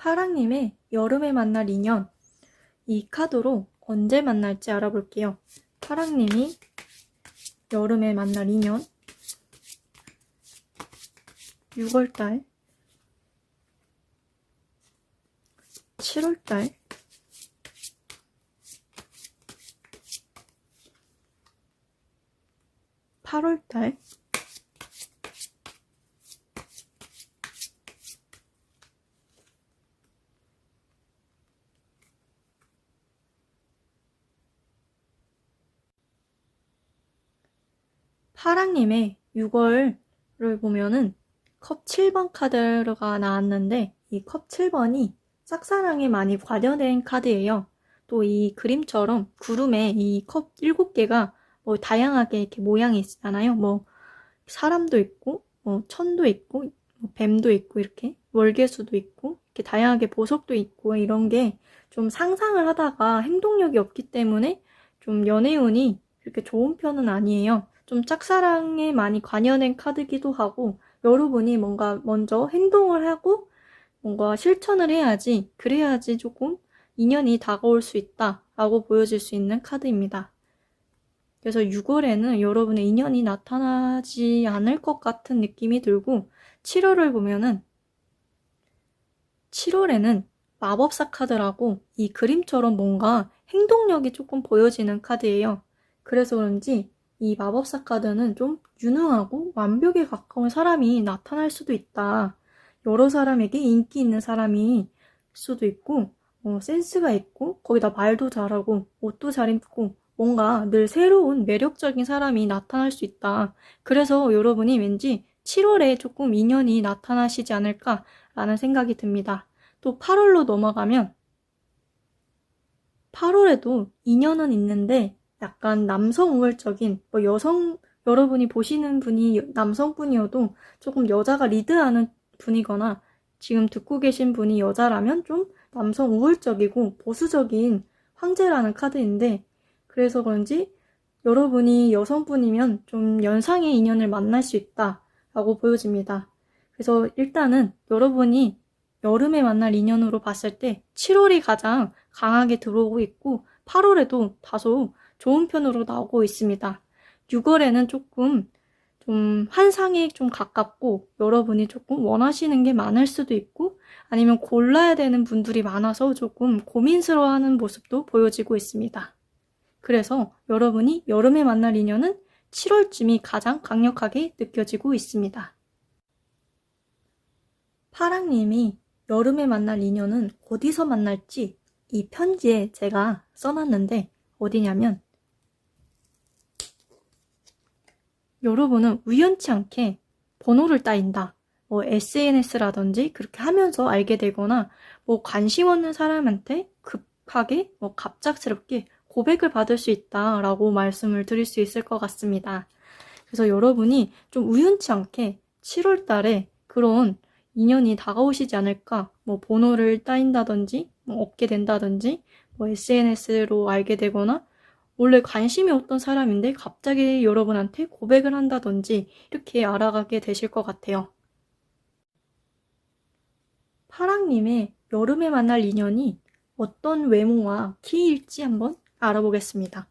파랑님의 여름에 만날 인연, 이 카드로 언제 만날지 알아볼게요. 파랑님이 여름에 만날 인연, 6월달, 7월달, 8월달, 파랑님의 6월을 보면은 컵 7번 카드가 나왔는데 이 컵 7번이 짝사랑에 많이 관여된 카드예요. 또 이 그림처럼 구름에 이 컵 7개가 뭐 다양하게 이렇게 모양이 있잖아요. 뭐 사람도 있고 뭐 천도 있고 뭐 뱀도 있고 이렇게 월계수도 있고 이렇게 다양하게 보석도 있고 이런 게 좀 상상을 하다가 행동력이 없기 때문에 좀 연애운이 그렇게 좋은 편은 아니에요. 좀 짝사랑에 많이 관여된 카드기도 하고 여러분이 뭔가 먼저 행동을 하고 뭔가 실천을 해야지 그래야지 조금 인연이 다가올 수 있다라고 보여질 수 있는 카드입니다. 그래서 6월에는 여러분의 인연이 나타나지 않을 것 같은 느낌이 들고 7월을 보면은 7월에는 마법사 카드라고 이 그림처럼 뭔가 행동력이 조금 보여지는 카드예요. 그래서 그런지 이 마법사 카드는 좀 유능하고 완벽에 가까운 사람이 나타날 수도 있다. 여러 사람에게 인기 있는 사람이 수도 있고 센스가 있고 거기다 말도 잘하고 옷도 잘 입고 뭔가 늘 새로운 매력적인 사람이 나타날 수 있다. 그래서 여러분이 왠지 7월에 조금 인연이 나타나시지 않을까라는 생각이 듭니다. 또 8월로 넘어가면 8월에도 인연은 있는데 약간 남성 우월적인 여러분이 보시는 분이 남성분이어도 조금 여자가 리드하는 분이거나 지금 듣고 계신 분이 여자라면 좀 남성 우월적이고 보수적인 황제라는 카드인데 그래서 그런지 여러분이 여성분이면 좀 연상의 인연을 만날 수 있다라고 보여집니다. 그래서 일단은 여러분이 여름에 만날 인연으로 봤을 때 7월이 가장 강하게 들어오고 있고 8월에도 다소 좋은 편으로 나오고 있습니다. 6월에는 조금 좀 환상에 좀 가깝고 여러분이 조금 원하시는 게 많을 수도 있고 아니면 골라야 되는 분들이 많아서 조금 고민스러워하는 모습도 보여지고 있습니다. 그래서 여러분이 여름에 만날 인연은 7월쯤이 가장 강력하게 느껴지고 있습니다. 파랑님이 여름에 만날 인연은 어디서 만날지 이 편지에 제가 써놨는데 어디냐면 여러분은 우연치 않게 번호를 따인다. 뭐 SNS라든지 그렇게 하면서 알게 되거나 뭐 관심 없는 사람한테 급하게 뭐 갑작스럽게 고백을 받을 수 있다라고 말씀을 드릴 수 있을 것 같습니다. 그래서 여러분이 좀 우연치 않게 7월 달에 그런 인연이 다가오시지 않을까 뭐 번호를 따인다든지 뭐 얻게 된다든지 뭐 SNS로 알게 되거나 원래 관심이 없던 사람인데 갑자기 여러분한테 고백을 한다든지 이렇게 알아가게 되실 것 같아요. 파랑님의 여름에 만날 인연이 어떤 외모와 키일지 한번 알아보겠습니다.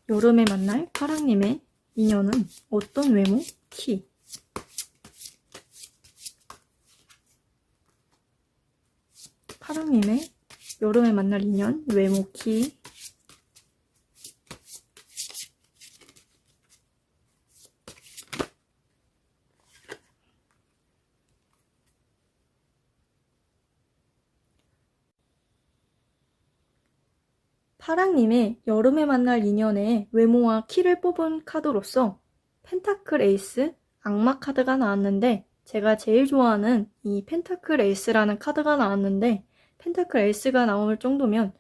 여름에 만날 파랑님의 인연은 어떤 외모, 키? 파랑님의 여름에 만날 인연, 외모, 키. 파랑님의 여름에 만날 인연의 외모와 키를 뽑은 카드로서 펜타클 에이스, 악마 카드가 나왔는데 제가 제일 좋아하는 이 펜타클 에이스라는 카드가 나왔는데 펜타클 에이스가 나올 정도면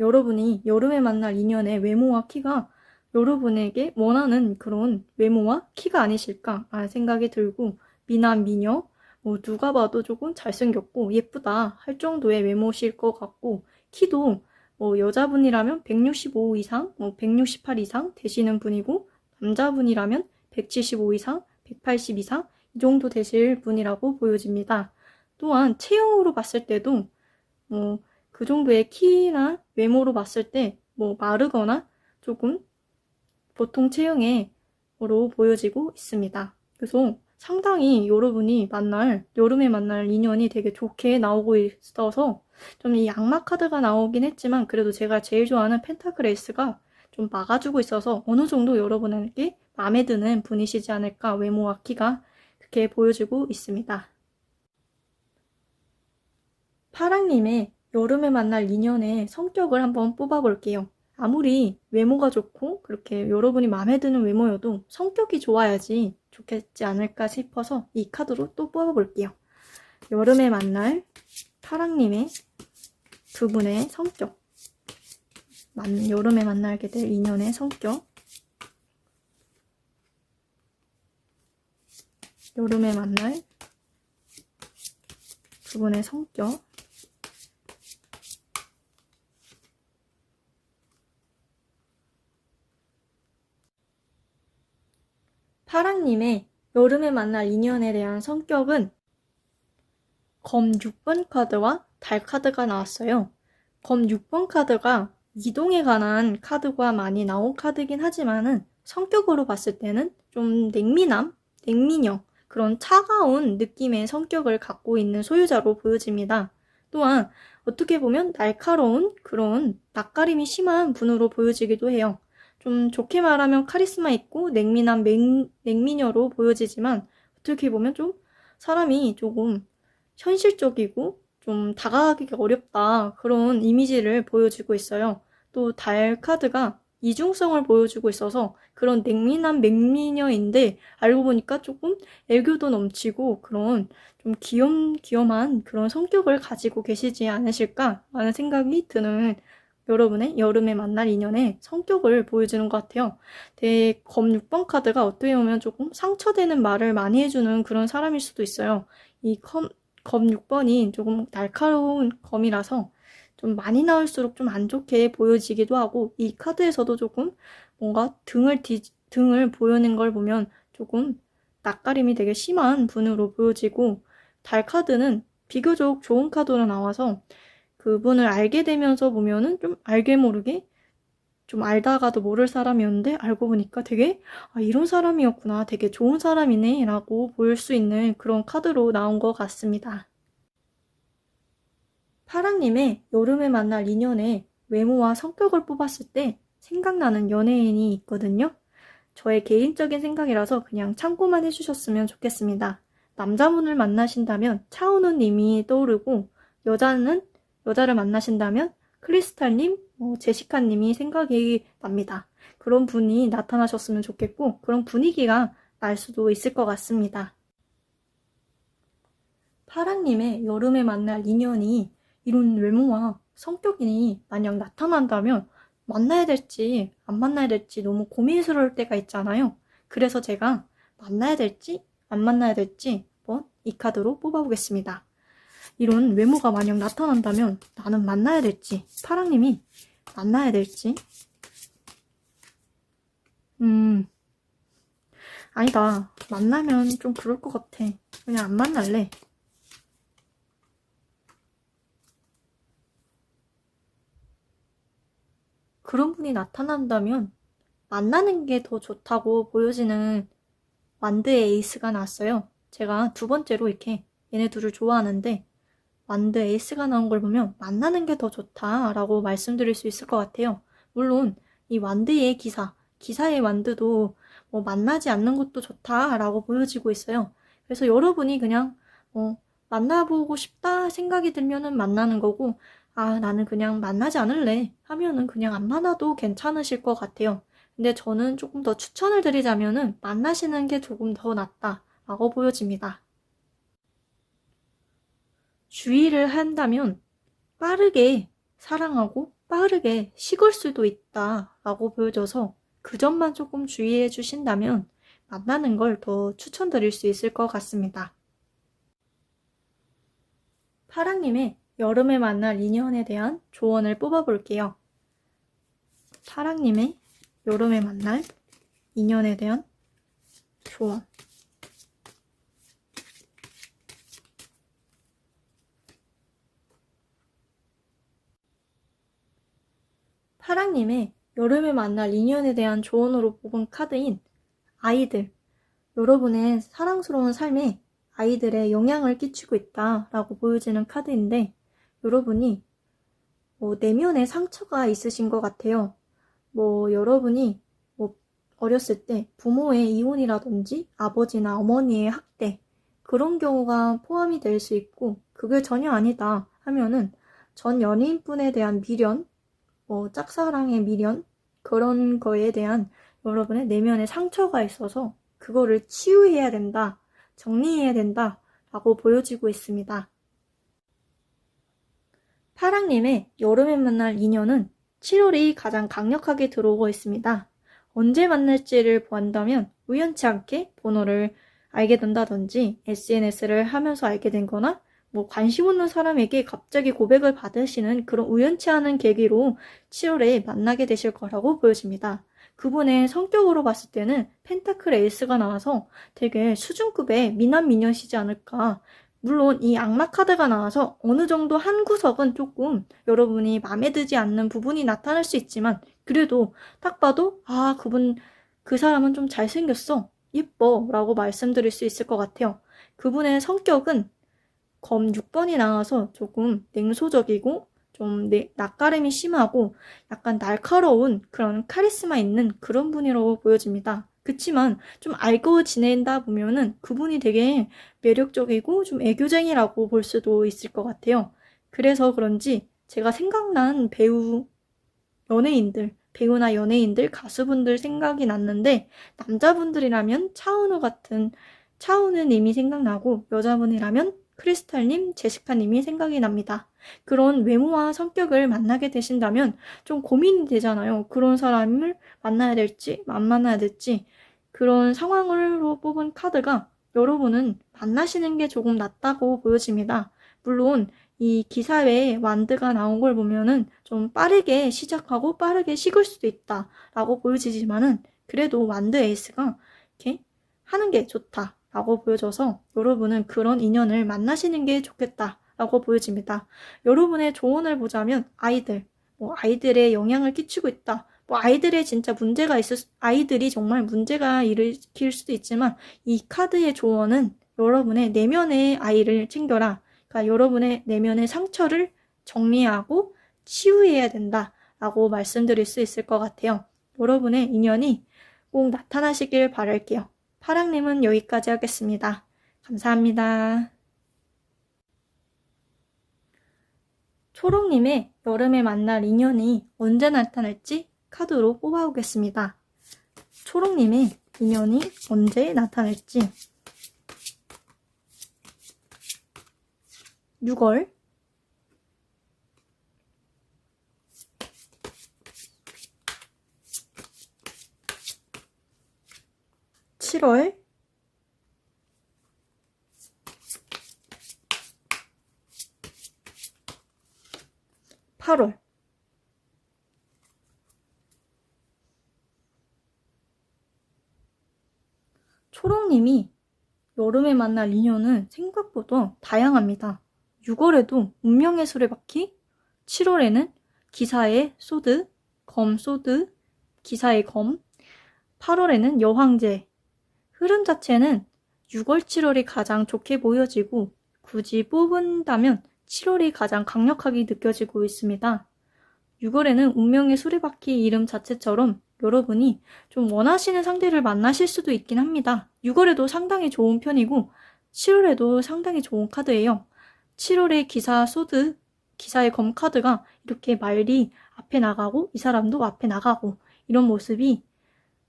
여러분이 여름에 만날 인연의 외모와 키가 여러분에게 원하는 그런 외모와 키가 아니실까 라는 생각이 들고 미남, 미녀, 뭐 누가 봐도 조금 잘생겼고 예쁘다 할 정도의 외모실 것 같고 키도 여자분이라면 165 이상, 168 이상 되시는 분이고 남자분이라면 175 이상, 180 이상 이 정도 되실 분이라고 보여집니다. 또한 체형으로 봤을 때도 그 정도의 키나 외모로 봤을 때 마르거나 조금 보통 체형으로 보여지고 있습니다. 그래서 상당히 여러분이 여름에 만날 인연이 되게 좋게 나오고 있어서 좀 이 악마 카드가 나오긴 했지만 그래도 제가 제일 좋아하는 펜타클 에이스가 좀 막아주고 있어서 어느 정도 여러분에게 마음에 드는 분이시지 않을까, 외모와 키가 그렇게 보여지고 있습니다. 파랑님의 여름에 만날 인연의 성격을 한번 뽑아볼게요. 아무리 외모가 좋고 그렇게 여러분이 마음에 드는 외모여도 성격이 좋아야지 좋겠지 않을까 싶어서 이 카드로 또 뽑아볼게요. 여름에 만날 파랑님의 두 분의 성격, 여름에 만나게 될 인연의 성격, 여름에 만날 두 분의 성격, 파랑님의 여름에 만날 인연에 대한 성격은 검 6번 카드와 달 카드가 나왔어요. 검 6번 카드가 이동에 관한 카드가 많이 나온 카드긴 하지만은 성격으로 봤을 때는 좀 냉미녀, 그런 차가운 느낌의 성격을 갖고 있는 소유자로 보여집니다. 또한 어떻게 보면 날카로운 그런 낯가림이 심한 분으로 보여지기도 해요. 좀 좋게 말하면 카리스마 있고 냉미남 냉미녀로 보여지지만 어떻게 보면 좀 사람이 조금 현실적이고 좀 다가가기가 어렵다, 그런 이미지를 보여주고 있어요. 또 달 카드가 이중성을 보여주고 있어서 그런 냉미남 냉미녀인데 알고 보니까 조금 애교도 넘치고 그런 좀 귀염귀염한 그런 성격을 가지고 계시지 않으실까 라는 생각이 드는 여러분의 여름에 만날 인연의 성격을 보여주는 것 같아요. 검 6번 카드가 어떻게 보면 조금 상처되는 말을 많이 해주는 그런 사람일 수도 있어요. 검 6번이 조금 날카로운 검이라서 좀 많이 나올수록 좀 안 좋게 보여지기도 하고, 이 카드에서도 조금 뭔가 등을 보여낸 걸 보면 조금 낯가림이 되게 심한 분으로 보여지고, 달 카드는 비교적 좋은 카드로 나와서 그분을 알게 되면서 보면은 좀 알게 모르게 좀 알다가도 모를 사람이었는데 알고 보니까 되게 이런 사람이었구나, 되게 좋은 사람이네 라고 보일 수 있는 그런 카드로 나온 것 같습니다. 파랑님의 여름에 만날 인연의 외모와 성격을 뽑았을 때 생각나는 연예인이 있거든요. 저의 개인적인 생각이라서 그냥 참고만 해주셨으면 좋겠습니다. 남자분을 만나신다면 차은우 님이 떠오르고, 여자를 만나신다면 크리스탈님, 제시카님이 생각이 납니다. 그런 분이 나타나셨으면 좋겠고 그런 분위기가 날 수도 있을 것 같습니다. 파랑님의 여름에 만날 인연이 이런 외모와 성격이 만약 나타난다면 만나야 될지 안 만나야 될지 너무 고민스러울 때가 있잖아요. 그래서 제가 만나야 될지 안 만나야 될지 한번 이 카드로 뽑아보겠습니다. 이런 외모가 만약 나타난다면 나는 만나야 될지, 파랑님이 만나야 될지, 아니다, 만나면 좀 그럴 것 같아, 그냥 안 만날래. 그런 분이 나타난다면 만나는 게 더 좋다고 보여지는 완드의 에이스가 나왔어요. 제가 두 번째로 이렇게 얘네 둘을 좋아하는데 완드 에이스가 나온 걸 보면 만나는 게 더 좋다라고 말씀드릴 수 있을 것 같아요. 물론 이 완드의 기사의 완드도 만나지 않는 것도 좋다라고 보여지고 있어요. 그래서 여러분이 그냥 만나보고 싶다 생각이 들면은 만나는 거고, 나는 그냥 만나지 않을래 하면은 그냥 안 만나도 괜찮으실 것 같아요. 근데 저는 조금 더 추천을 드리자면은 만나시는 게 조금 더 낫다라고 보여집니다. 주의를 한다면 빠르게 사랑하고 빠르게 식을 수도 있다라고 보여져서 그 점만 조금 주의해 주신다면 만나는 걸 더 추천드릴 수 있을 것 같습니다. 파랑님의 여름에 만날 인연에 대한 조언을 뽑아볼게요. 파랑님의 여름에 만날 인연에 대한 조언. 파랑님의 여름에 만날 인연에 대한 조언으로 뽑은 카드인 아이들. 여러분의 사랑스러운 삶에 아이들의 영향을 끼치고 있다라고 보여지는 카드인데, 여러분이 내면에 상처가 있으신 것 같아요. 여러분이 어렸을 때 부모의 이혼이라든지 아버지나 어머니의 학대, 그런 경우가 포함이 될 수 있고, 그게 전혀 아니다 하면은 전 연인분에 대한 미련, 짝사랑의 미련, 그런 거에 대한 여러분의 내면의 상처가 있어서 그거를 치유해야 된다, 정리해야 된다 라고 보여지고 있습니다. 파랑님의 여름에 만날 인연은 7월이 가장 강력하게 들어오고 있습니다. 언제 만날지를 보한다면 우연치 않게 번호를 알게 된다든지 SNS를 하면서 알게 된 거나 관심 없는 사람에게 갑자기 고백을 받으시는 그런 우연치 않은 계기로 7월에 만나게 되실 거라고 보여집니다. 그분의 성격으로 봤을 때는 펜타클 에이스가 나와서 되게 수준급의 미남 미녀시지 않을까. 물론 이 악마 카드가 나와서 어느 정도 한 구석은 조금 여러분이 마음에 들지 않는 부분이 나타날 수 있지만, 그래도 딱 봐도 그 사람은 좀 잘생겼어, 예뻐 라고 말씀드릴 수 있을 것 같아요. 그분의 성격은 검 6번이 나와서 조금 냉소적이고 좀 낯가림이 심하고 약간 날카로운 그런 카리스마 있는 그런 분이라고 보여집니다. 그치만 좀 알고 지낸다 보면은 그분이 되게 매력적이고 좀 애교쟁이라고 볼 수도 있을 것 같아요. 그래서 그런지 제가 생각난 배우나 연예인들, 가수분들 생각이 났는데, 남자분들이라면 차은우님이 생각나고, 여자분이라면 크리스탈님, 제시카님이 생각이 납니다. 그런 외모와 성격을 만나게 되신다면 좀 고민이 되잖아요. 그런 사람을 만나야 될지 안 만나야 될지. 그런 상황으로 뽑은 카드가 여러분은 만나시는 게 조금 낫다고 보여집니다. 물론 이 기사에 완드가 나온 걸 보면은 좀 빠르게 시작하고 빠르게 식을 수도 있다라고 보여지지만은, 그래도 완드 에이스가 이렇게 하는 게 좋다라고 보여져서 여러분은 그런 인연을 만나시는 게 좋겠다라고 보여집니다. 여러분의 조언을 보자면 아이들의 영향을 끼치고 있다. 아이들이 정말 문제가 일으킬 수도 있지만, 이 카드의 조언은 여러분의 내면의 아이를 챙겨라. 그러니까 여러분의 내면의 상처를 정리하고 치유해야 된다라고 말씀드릴 수 있을 것 같아요. 여러분의 인연이 꼭 나타나시길 바랄게요. 파랑님은 여기까지 하겠습니다. 감사합니다. 초록님의 여름에 만날 인연이 언제 나타날지 카드로 뽑아오겠습니다. 초록님의 인연이 언제 나타날지. 6월, 7월, 8월. 초록님이 여름에 만날 인연은 생각보다 다양합니다. 6월에도 운명의 수레바퀴, 7월에는 기사의 소드, 검 소드, 기사의 검, 8월에는 여황제. 흐름 자체는 6월, 7월이 가장 좋게 보여지고, 굳이 뽑은다면 7월이 가장 강력하게 느껴지고 있습니다. 6월에는 운명의 수레바퀴 이름 자체처럼 여러분이 좀 원하시는 상대를 만나실 수도 있긴 합니다. 6월에도 상당히 좋은 편이고 7월에도 상당히 좋은 카드예요. 7월의 기사 소드, 기사의 검 카드가 이렇게 말이 앞에 나가고 이 사람도 앞에 나가고 이런 모습이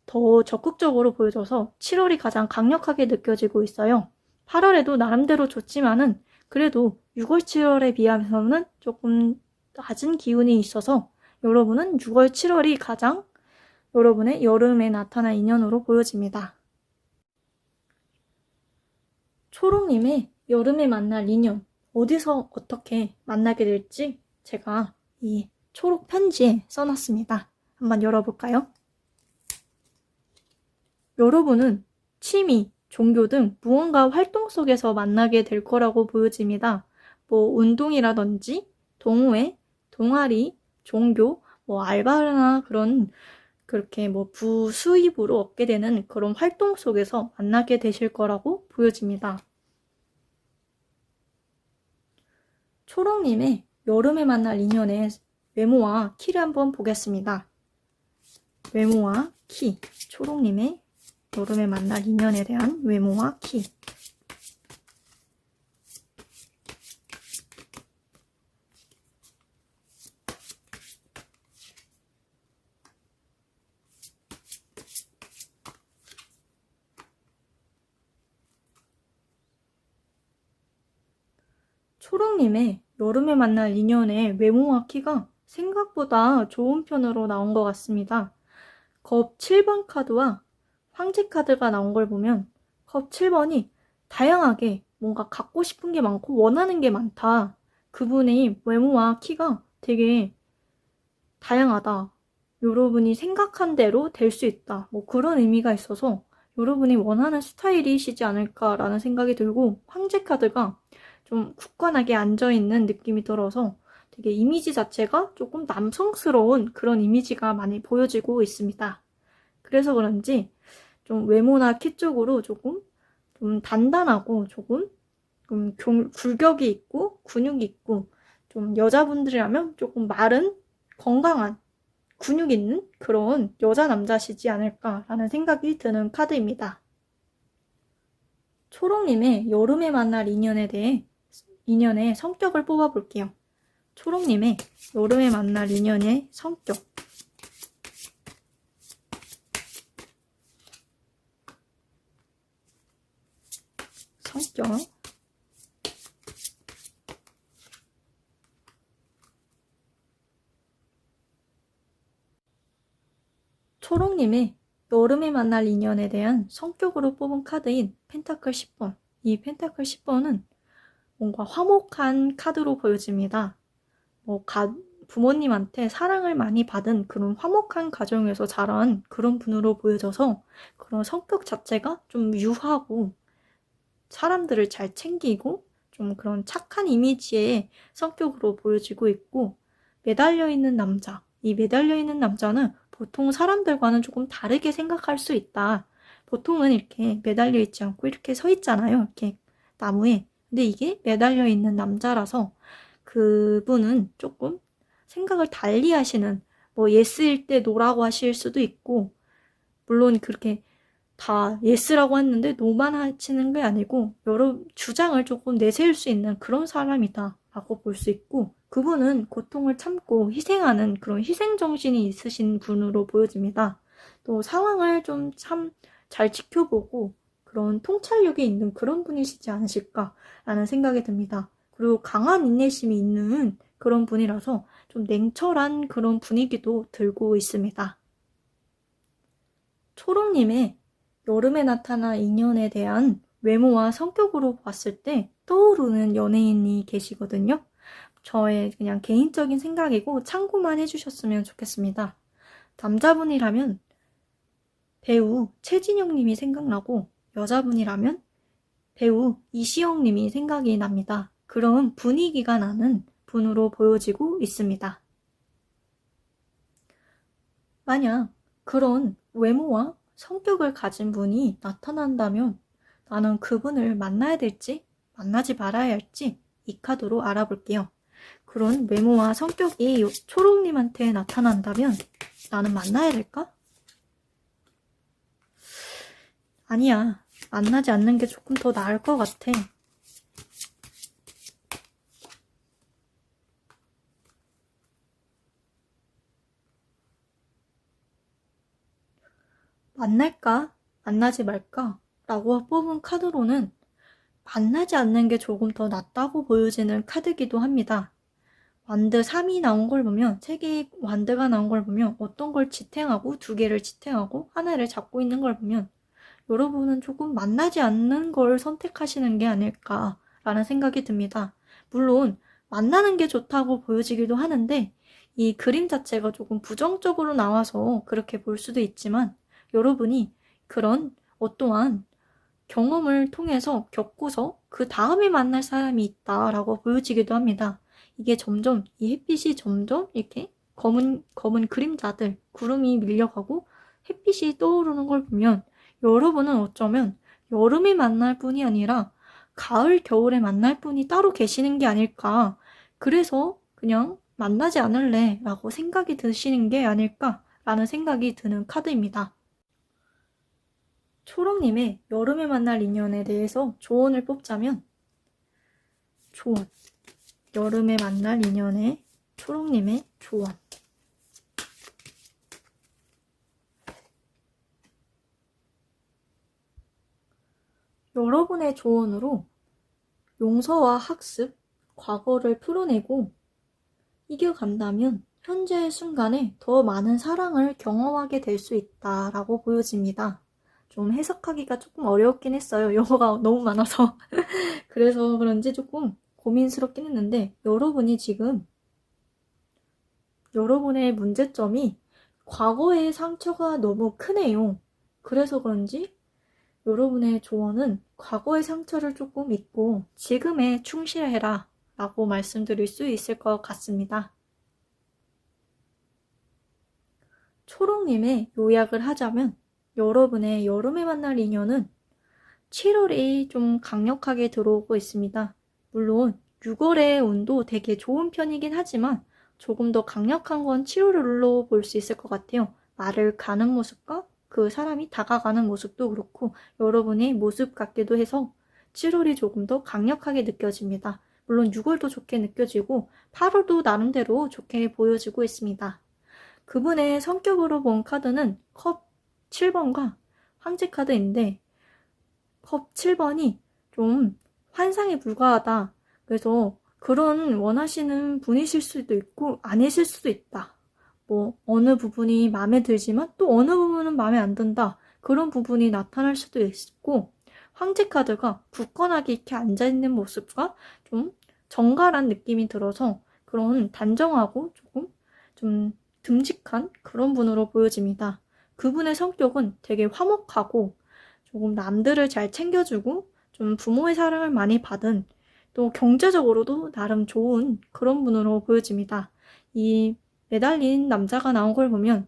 더 적극적으로 보여져서 7월이 가장 강력하게 느껴지고 있어요. 8월에도 나름대로 좋지만은 그래도 6월, 7월에 비하면서는 조금 낮은 기운이 있어서 여러분은 6월, 7월이 가장 여러분의 여름에 나타난 인연으로 보여집니다. 초록님의 여름에 만날 인연, 어디서 어떻게 만나게 될지 제가 이 초록 편지에 써놨습니다. 한번 열어볼까요? 여러분은 취미, 종교 등 무언가 활동 속에서 만나게 될 거라고 보여집니다. 운동이라든지 동호회, 동아리, 종교, 뭐 알바나 그렇게 뭐 부수입으로 얻게 되는 그런 활동 속에서 만나게 되실 거라고 보여집니다. 초록님의 여름에 만날 인연의 외모와 키를 한번 보겠습니다. 외모와 키, 초록님의 여름에 만날 인연에 대한 외모와 키. 초록님의 여름에 만날 인연의 외모와 키가 생각보다 좋은 편으로 나온 것 같습니다. 컵 7번 카드와 황제 카드가 나온 걸 보면 컵 7번이 다양하게 뭔가 갖고 싶은 게 많고 원하는 게 많다. 그분의 외모와 키가 되게 다양하다. 여러분이 생각한 대로 될 수 있다. 뭐 그런 의미가 있어서 여러분이 원하는 스타일이시지 않을까라는 생각이 들고, 황제 카드가 좀 굳건하게 앉아있는 느낌이 들어서 되게 이미지 자체가 조금 남성스러운 그런 이미지가 많이 보여지고 있습니다. 그래서 그런지 좀 외모나 키 쪽으로 조금 좀 단단하고 조금 굴격이 있고 근육이 있고, 좀 여자분들이라면 조금 마른 건강한 근육 있는 그런 여자 남자시지 않을까라는 생각이 드는 카드입니다. 초록님의 여름에 만날 인연의 성격을 뽑아볼게요. 초록님의 여름에 만날 인연의 성격. 초록님의 여름에 만날 인연에 대한 성격으로 뽑은 카드인 펜타클 10번. 이 펜타클 10번은 뭔가 화목한 카드로 보여집니다. 부모님한테 사랑을 많이 받은 그런 화목한 가정에서 자란 그런 분으로 보여져서 그런 성격 자체가 좀 유하고 사람들을 잘 챙기고 좀 그런 착한 이미지의 성격으로 보여지고 있고, 매달려 있는 남자. 이 매달려 있는 남자는 보통 사람들과는 조금 다르게 생각할 수 있다. 보통은 이렇게 매달려 있지 않고 이렇게 서 있잖아요. 이렇게 나무에. 근데 이게 매달려 있는 남자라서 그분은 조금 생각을 달리 하시는, 예스일 때 노라고 하실 수도 있고, 물론 그렇게 다 예스라고 했는데 노만 하시는 게 아니고 여러 주장을 조금 내세울 수 있는 그런 사람이다 라고 볼 수 있고, 그분은 고통을 참고 희생하는 그런 희생정신이 있으신 분으로 보여집니다. 또 상황을 좀 참 잘 지켜보고 그런 통찰력이 있는 그런 분이시지 않으실까라는 생각이 듭니다. 그리고 강한 인내심이 있는 그런 분이라서 좀 냉철한 그런 분위기도 들고 있습니다. 초록님의 여름에 나타난 인연에 대한 외모와 성격으로 봤을 때 떠오르는 연예인이 계시거든요. 저의 그냥 개인적인 생각이고 참고만 해주셨으면 좋겠습니다. 남자분이라면 배우 최진영 님이 생각나고, 여자분이라면 배우 이시영 님이 생각이 납니다. 그런 분위기가 나는 분으로 보여지고 있습니다. 만약 그런 외모와 성격을 가진 분이 나타난다면 나는 그분을 만나야 될지 만나지 말아야 할지 이 카드로 알아볼게요. 그런 외모와 성격이 초록님한테 나타난다면 나는 만나야 될까? 아니야. 만나지 않는 게 조금 더 나을 것 같아. 만날까? 만나지 말까? 라고 뽑은 카드로는 만나지 않는 게 조금 더 낫다고 보여지는 카드기도 합니다. 완드 3이 나온 걸 보면, 3개의 완드가 나온 걸 보면 어떤 걸 지탱하고 2개를 지탱하고 하나를 잡고 있는 걸 보면 여러분은 조금 만나지 않는 걸 선택하시는 게 아닐까라는 생각이 듭니다. 물론 만나는 게 좋다고 보여지기도 하는데 이 그림 자체가 조금 부정적으로 나와서 그렇게 볼 수도 있지만, 여러분이 그런 어떠한 경험을 통해서 겪고서 그 다음에 만날 사람이 있다라고 보여지기도 합니다. 이게 점점, 이 햇빛이 점점 이렇게 검은 그림자들, 구름이 밀려가고 햇빛이 떠오르는 걸 보면 여러분은 어쩌면 여름에 만날 분이 아니라 가을, 겨울에 만날 분이 따로 계시는 게 아닐까. 그래서 그냥 만나지 않을래 라고 생각이 드시는 게 아닐까라는 생각이 드는 카드입니다. 초록님의 여름에 만날 인연에 대해서 조언을 뽑자면 조언. 여름에 만날 인연의 초록님의 조언. 여러분의 조언으로 용서와 학습, 과거를 풀어내고 이겨간다면 현재의 순간에 더 많은 사랑을 경험하게 될 수 있다라고 보여집니다. 좀 해석하기가 조금 어렵긴 했어요. 영어가 너무 많아서. 그래서 그런지 조금 고민스럽긴 했는데 여러분이 지금 여러분의 문제점이 과거의 상처가 너무 크네요. 그래서 그런지 여러분의 조언은 과거의 상처를 조금 잊고 지금에 충실해라 라고 말씀드릴 수 있을 것 같습니다. 초록님의 요약을 하자면 여러분의 여름에 만날 인연은 7월이 좀 강력하게 들어오고 있습니다. 물론 6월의 운도 되게 좋은 편이긴 하지만 조금 더 강력한 건 7월로 볼 수 있을 것 같아요. 말을 가는 모습과 그 사람이 다가가는 모습도 그렇고 여러분의 모습 같기도 해서 7월이 조금 더 강력하게 느껴집니다. 물론 6월도 좋게 느껴지고 8월도 나름대로 좋게 보여지고 있습니다. 그분의 성격으로 본 카드는 컵 7번과 황제 카드인데 컵 7번이 좀 환상에 불과하다. 그래서 그런 원하시는 분이실 수도 있고 아니실 수도 있다. 뭐 어느 부분이 마음에 들지만 또 어느 부분은 마음에 안 든다. 그런 부분이 나타날 수도 있고 황제 카드가 굳건하게 이렇게 앉아있는 모습과 좀 정갈한 느낌이 들어서 그런 단정하고 조금 좀 듬직한 그런 분으로 보여집니다. 그분의 성격은 되게 화목하고 조금 남들을 잘 챙겨주고 좀 부모의 사랑을 많이 받은 또 경제적으로도 나름 좋은 그런 분으로 보여집니다. 이 매달린 남자가 나온 걸 보면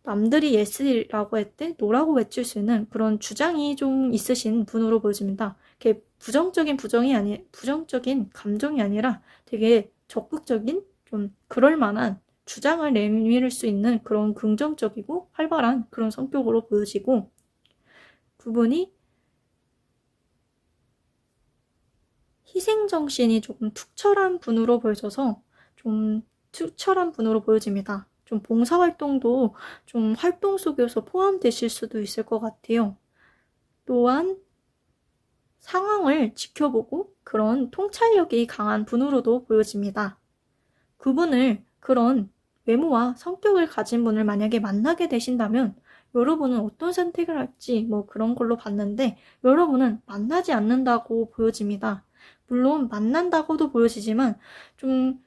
남들이 예스라고 할 때 노라고 외칠 수 있는 그런 주장이 좀 있으신 분으로 보여집니다. 이렇게 부정적인 감정이 아니라 되게 적극적인 좀 그럴 만한 주장을 내밀 수 있는 그런 긍정적이고 활발한 그런 성격으로 보여지고 그분이 희생정신이 조금 투철한 분으로 보여져서 좀 투철한 분으로 보여집니다. 좀 봉사활동도 좀 활동 속에서 포함되실 수도 있을 것 같아요. 또한 상황을 지켜보고 그런 통찰력이 강한 분으로도 보여집니다. 그분을 그런 외모와 성격을 가진 분을 만약에 만나게 되신다면 여러분은 어떤 선택을 할지 뭐 그런 걸로 봤는데 여러분은 만나지 않는다고 보여집니다. 물론 만난다고도 보여지지만 좀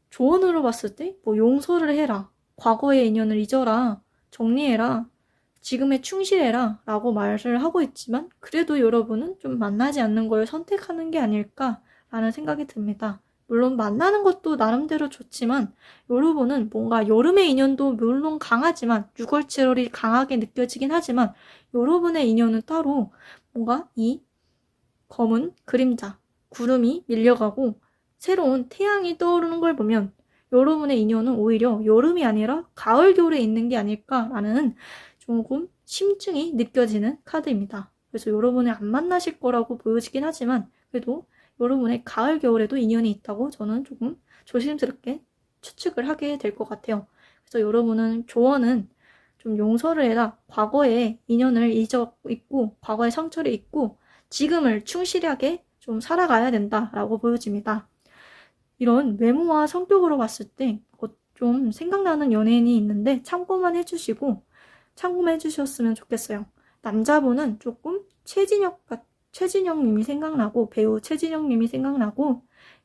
조언으로 봤을 때 뭐 용서를 해라, 과거의 인연을 잊어라, 정리해라, 지금에 충실해라 라고 말을 하고 있지만 그래도 여러분은 좀 만나지 않는 걸 선택하는 게 아닐까라는 생각이 듭니다. 물론 만나는 것도 나름대로 좋지만 여러분은 뭔가 여름의 인연도 물론 강하지만 6월, 7월이 강하게 느껴지긴 하지만 여러분의 인연은 따로 뭔가 이 검은 그림자, 구름이 밀려가고 새로운 태양이 떠오르는 걸 보면 여러분의 인연은 오히려 여름이 아니라 가을, 겨울에 있는 게 아닐까라는 조금 심증이 느껴지는 카드입니다. 그래서 여러분을 안 만나실 거라고 보여지긴 하지만 그래도 여러분의 가을, 겨울에도 인연이 있다고 저는 조금 조심스럽게 추측을 하게 될 것 같아요. 그래서 여러분은 조언은 좀 용서를 해라. 과거의 인연을 잊고 과거의 상처를 잊고 지금을 충실하게 좀 살아가야 된다라고 보여집니다. 이런 외모와 성격으로 봤을 때 좀 생각나는 연예인이 있는데 참고만 해주셨으면 좋겠어요. 남자분은 조금 최진영님이 생각나고 배우 최진영님이 생각나고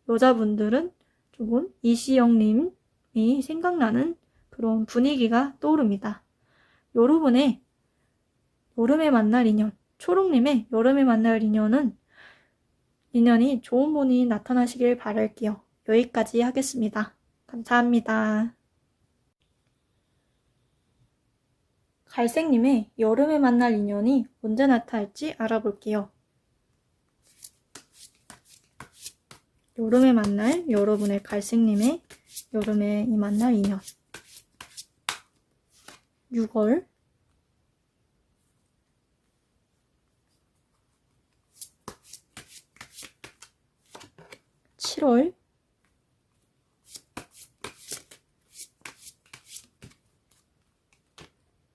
여자분들은 조금 이시영님이 생각나는 그런 분위기가 떠오릅니다. 여러분의 여름에 만날 인연, 초록님의 여름에 만날 인연이 좋은 분이 나타나시길 바랄게요. 여기까지 하겠습니다. 감사합니다. 갈색님의 여름에 만날 인연이 언제 나타날지 알아볼게요. 여름에 만날 여러분의 갈색님의 여름에 만날 인연. 6월, 7월,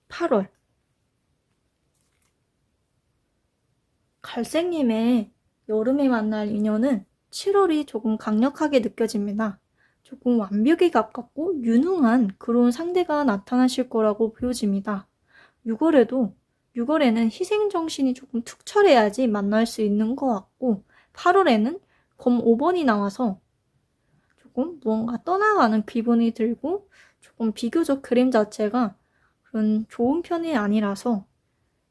8월. 갈색님의 여름에 만날 인연은 7월이 조금 강력하게 느껴집니다. 조금 완벽에 가깝고 유능한 그런 상대가 나타나실 거라고 보여집니다. 6월에는 희생정신이 조금 투철해야지 만날 수 있는 것 같고, 8월에는 검 5번이 나와서 조금 무언가 떠나가는 기분이 들고, 조금 비교적 그림 자체가 그런 좋은 편이 아니라서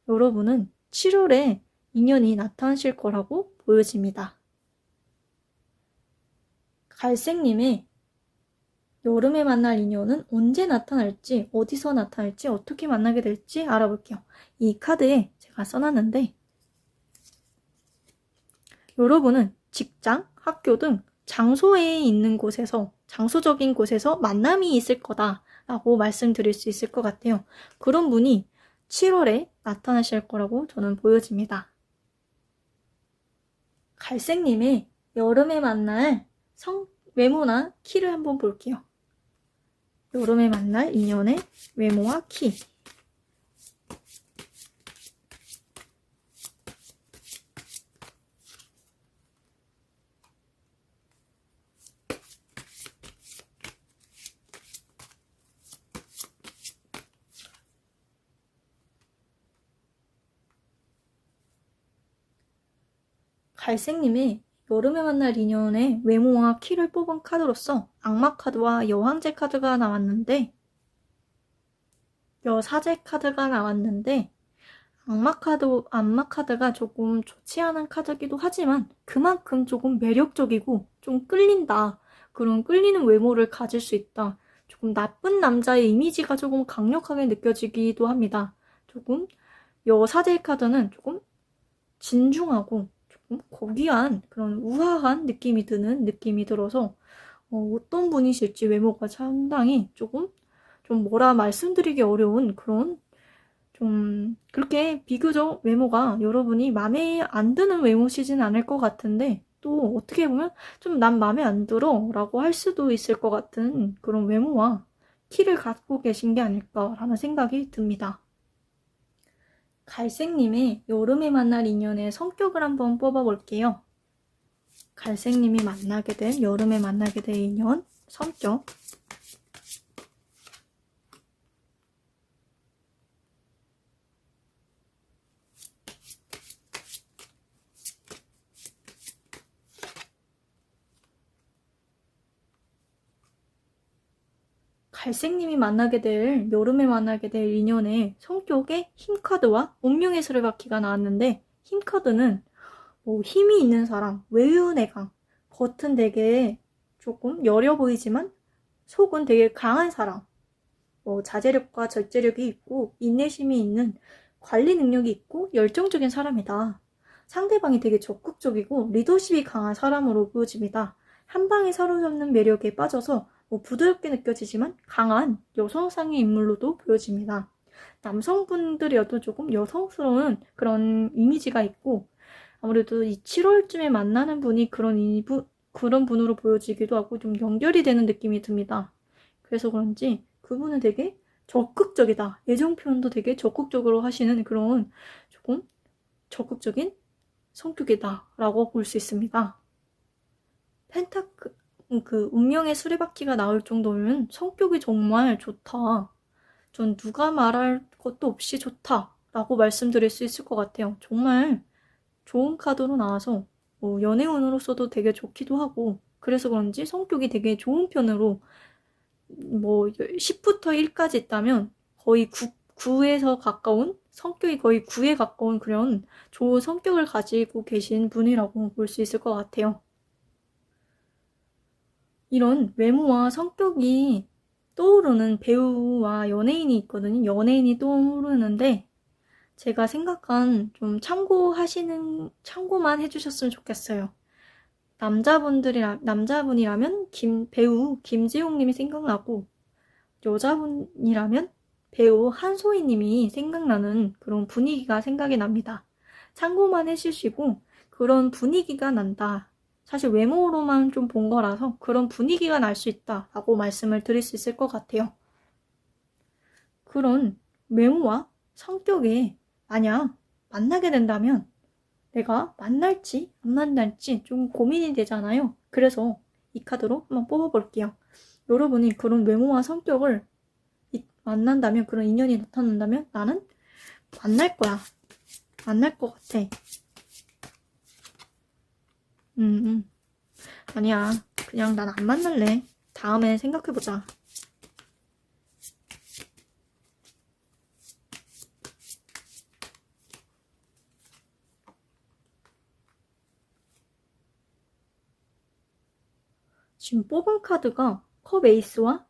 여러분은 7월에 인연이 나타나실 거라고 보여집니다. 갈색님의 여름에 만날 인연은 언제 나타날지, 어디서 나타날지, 어떻게 만나게 될지 알아볼게요. 이 카드에 제가 써놨는데, 여러분은 직장, 학교 등 장소에 있는 곳에서, 장소적인 곳에서 만남이 있을 거다라고 말씀드릴 수 있을 것 같아요. 그런 분이 7월에 나타나실 거라고 저는 보여집니다. 갈색님의 여름에 만날 외모나 키를 한번 볼게요. 여름에 만날 인연의 외모와 키. 갈색님의 여름에 만날 인연의 외모와 키를 뽑은 카드로서 악마 카드와 여왕제 카드가 나왔는데, 여사제 카드가 나왔는데, 악마 카드가 조금 좋지 않은 카드기도 하지만 그만큼 조금 매력적이고 좀 끌린다. 그런 끌리는 외모를 가질 수 있다. 조금 나쁜 남자의 이미지가 조금 강력하게 느껴지기도 합니다. 조금 여사제 카드는 조금 진중하고 조금 고귀한 그런 우아한 느낌이 드는 느낌이 들어서 어떤 분이실지 외모가 상당히 조금 좀 뭐라 말씀드리기 어려운 그런 좀 그렇게 비교적 외모가 여러분이 마음에 안 드는 외모시진 않을 것 같은데, 또 어떻게 보면 좀 난 마음에 안 들어 라고 할 수도 있을 것 같은 그런 외모와 키를 갖고 계신 게 아닐까라는 생각이 듭니다. 갈색님의 여름에 만날 인연의 성격을 한번 뽑아볼게요. 갈색님이 여름에 만나게 될 인연 성격. 갈색님이 여름에 만나게 될 인연의 성격의 힘카드와 운명의 수레바퀴가 나왔는데, 힘카드는 힘이 있는 사람, 외유내강, 겉은 되게 조금 여려 보이지만 속은 되게 강한 사람, 자제력과 절제력이 있고 인내심이 있는 관리 능력이 있고 열정적인 사람이다. 상대방이 되게 적극적이고 리더십이 강한 사람으로 보여집니다. 한 방에 사로잡는 매력에 빠져서 부드럽게 느껴지지만 강한 여성상의 인물로도 보여집니다. 남성분들이어도 조금 여성스러운 그런 이미지가 있고, 아무래도 이 7월쯤에 만나는 분이 그런 분으로 보여지기도 하고 좀 연결이 되는 느낌이 듭니다. 그래서 그런지 그분은 되게 적극적이다. 애정 표현도 되게 적극적으로 하시는 그런 조금 적극적인 성격이다라고 볼 수 있습니다. 운명의 수레바퀴가 나올 정도면 성격이 정말 좋다. 전 누가 말할 것도 없이 좋다라고 말씀드릴 수 있을 것 같아요. 정말 좋은 카드로 나와서 연애운으로서도 되게 좋기도 하고, 그래서 그런지 성격이 되게 좋은 편으로 10부터 1까지 있다면 거의 9에서 가까운, 성격이 거의 9에 가까운 그런 좋은 성격을 가지고 계신 분이라고 볼 수 있을 것 같아요. 이런 외모와 성격이 떠오르는 배우와 연예인이 있거든요. 연예인이 떠오르는데 제가 생각한 좀 참고만 해주셨으면 좋겠어요. 남자분이라면 배우 김지용 님이 생각나고, 여자분이라면 배우 한소희 님이 생각나는 그런 분위기가 생각이 납니다. 참고만 해주시고, 그런 분위기가 난다. 사실 외모로만 좀 본 거라서 그런 분위기가 날 수 있다라고 말씀을 드릴 수 있을 것 같아요. 그런 외모와 성격에 만약 만나게 된다면 내가 만날지 안 만날지 좀 고민이 되잖아요. 그래서 이 카드로 한번 뽑아볼게요. 여러분이 그런 외모와 성격을 만난다면, 그런 인연이 나타난다면 나는 만날 거야. 만날 것 같아. 아니야. 그냥 난 안 만날래. 다음에 생각해보자. 지금 뽑은 카드가 컵 에이스와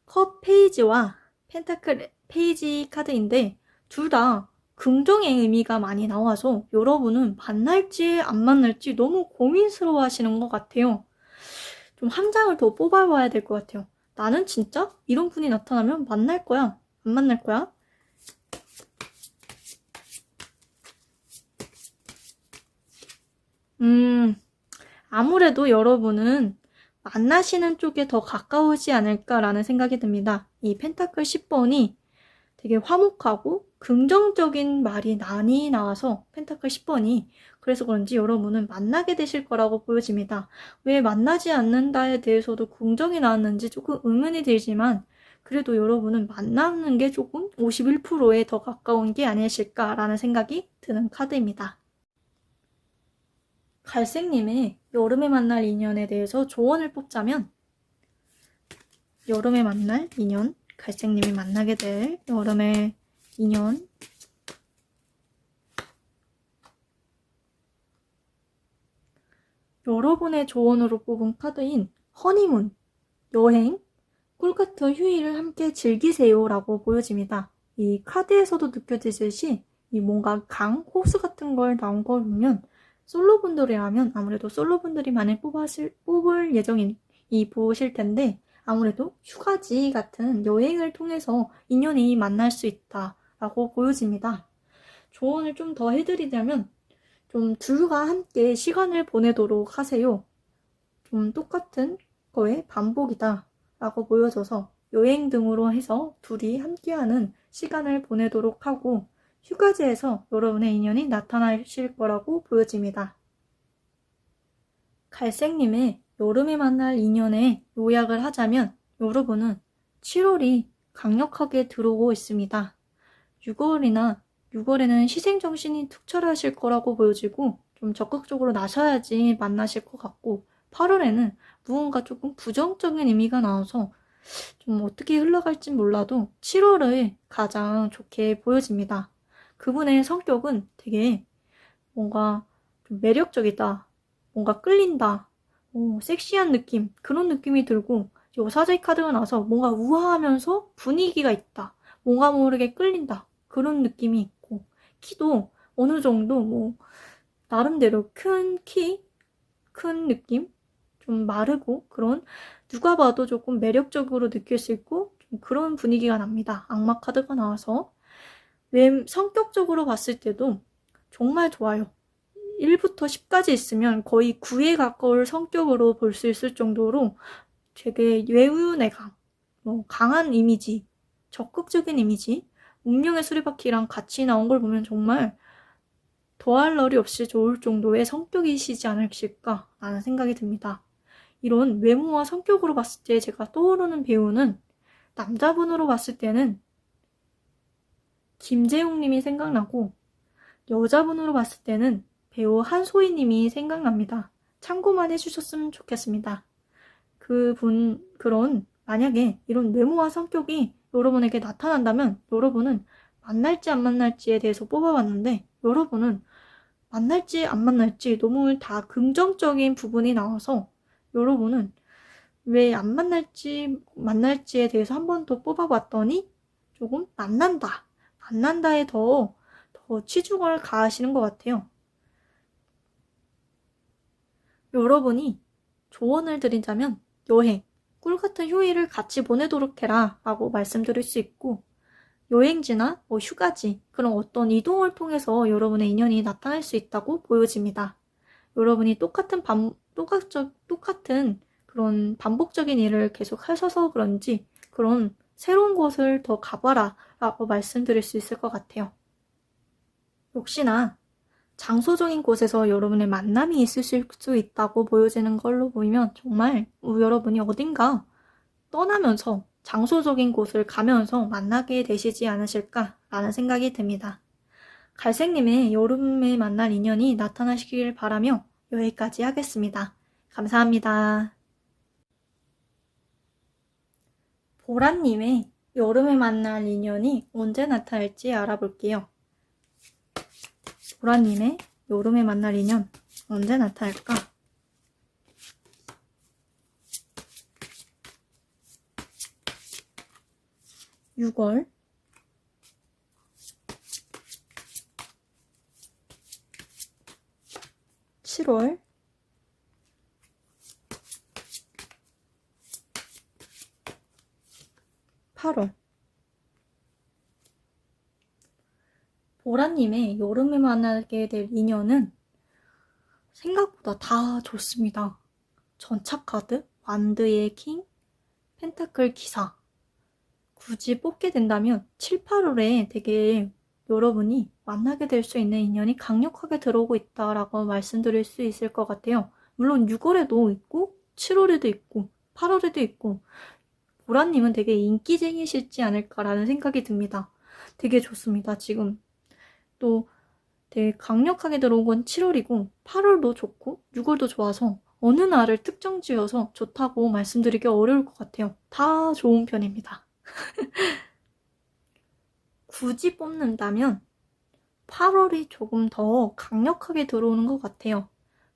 컵 페이지와 펜타클 페이지 카드인데 둘 다 긍정의 의미가 많이 나와서 여러분은 만날지 안 만날지 너무 고민스러워 하시는 것 같아요. 좀 한 장을 더 뽑아봐야 될 것 같아요. 나는 진짜 이런 분이 나타나면 만날 거야? 안 만날 거야? 아무래도 여러분은 만나시는 쪽에 더 가까우지 않을까라는 생각이 듭니다. 이 펜타클 10번이 되게 화목하고 긍정적인 말이 많이 나와서 펜타클 10번이, 그래서 그런지 여러분은 만나게 되실 거라고 보여집니다. 왜 만나지 않는다에 대해서도 긍정이 나왔는지 조금 의문이 들지만 그래도 여러분은 만나는 게 조금 51%에 더 가까운 게 아니실까라는 생각이 드는 카드입니다. 갈색님의 여름에 만날 인연에 대해서 조언을 뽑자면, 여름에 만날 인연, 갈색님이 만나게 될 여름의 인연, 여러분의 조언으로 뽑은 카드인 허니문, 여행, 꿀같은 휴일을 함께 즐기세요 라고 보여집니다. 이 카드에서도 느껴지듯이 이 뭔가 호수 같은 걸 나온 걸 보면 솔로분들이라면 아무래도 솔로분들이 많이 뽑을 예정이 보실 텐데, 아무래도 휴가지 같은 여행을 통해서 인연이 만날 수 있다라고 보여집니다. 조언을 좀 더 해드리자면 좀 둘과 함께 시간을 보내도록 하세요. 좀 똑같은 거의 반복이다 라고 보여져서 여행 등으로 해서 둘이 함께하는 시간을 보내도록 하고, 휴가지에서 여러분의 인연이 나타나실 거라고 보여집니다. 갈색님의 여름에 만날 인연에 요약을 하자면 여러분은 7월이 강력하게 들어오고 있습니다. 6월에는 희생정신이 투철하실 거라고 보여지고 좀 적극적으로 나서야지 만나실 것 같고, 8월에는 무언가 조금 부정적인 의미가 나와서 좀 어떻게 흘러갈지 몰라도 7월을 가장 좋게 보여집니다. 그분의 성격은 되게 뭔가 좀 매력적이다, 뭔가 끌린다, 섹시한 느낌, 그런 느낌이 들고, 여사제 카드가 나서 뭔가 우아하면서 분위기가 있다, 뭔가 모르게 끌린다, 그런 느낌이 있고, 키도 어느 정도 나름대로 큰 느낌? 좀 마르고 그런, 누가 봐도 조금 매력적으로 느낄 수 있고 좀 그런 분위기가 납니다. 악마 카드가 나와서 성격적으로 봤을 때도 정말 좋아요. 1부터 10까지 있으면 거의 9에 가까울 성격으로 볼 수 있을 정도로 되게 외유내강, 강한 이미지, 적극적인 이미지, 운명의 수레바퀴랑 같이 나온 걸 보면 정말 더할 나위 없이 좋을 정도의 성격이시지 않으실까라는 생각이 듭니다. 이런 외모와 성격으로 봤을 때 제가 떠오르는 배우는, 남자분으로 봤을 때는 김재용 님이 생각나고, 여자분으로 봤을 때는 배우 한소희 님이 생각납니다. 참고만 해주셨으면 좋겠습니다. 만약에 이런 외모와 성격이 여러분에게 나타난다면 여러분은 만날지 안 만날지에 대해서 뽑아봤는데, 여러분은 만날지 안 만날지 너무 다 긍정적인 부분이 나와서 여러분은 왜 안 만날지에 대해서 한 번 더 뽑아봤더니 조금 만난다에 더 치중을 가하시는 것 같아요. 여러분이 조언을 드리자면 여행, 꿀같은 휴일을 같이 보내도록 해라 라고 말씀드릴 수 있고, 여행지나 휴가지, 그런 어떤 이동을 통해서 여러분의 인연이 나타날 수 있다고 보여집니다. 여러분이 똑같은 그런 반복적인 일을 계속 하셔서 그런지 그런 새로운 곳을 더 가봐라 라고 말씀드릴 수 있을 것 같아요. 역시나 장소적인 곳에서 여러분의 만남이 있으실 수 있다고 보여지는 걸로 보이면 정말 여러분이 어딘가 떠나면서 장소적인 곳을 가면서 만나게 되시지 않으실까라는 생각이 듭니다. 갈색님의 여름에 만날 인연이 나타나시길 바라며 여기까지 하겠습니다. 감사합니다. 보라님의 여름에 만날 인연이 언제 나타날지 알아볼게요. 보라님의 여름에 만날 인연 언제 나타날까? 6월 7월 8월 보라님의 여름에 만나게 될 인연은 생각보다 다 좋습니다. 전차카드, 완드의 킹, 펜타클 기사. 굳이 뽑게 된다면 7, 8월에 되게 여러분이 만나게 될 수 있는 인연이 강력하게 들어오고 있다라고 말씀드릴 수 있을 것 같아요. 물론 6월에도 있고 7월에도 있고 8월에도 있고 보라님은 되게 인기쟁이시지 않을까라는 생각이 듭니다. 되게 좋습니다. 지금 또 되게 강력하게 들어온 건 7월이고 8월도 좋고 6월도 좋아서 어느 날을 특정 지어서 좋다고 말씀드리기 어려울 것 같아요. 다 좋은 편입니다. 굳이 뽑는다면 8월이 조금 더 강력하게 들어오는 것 같아요.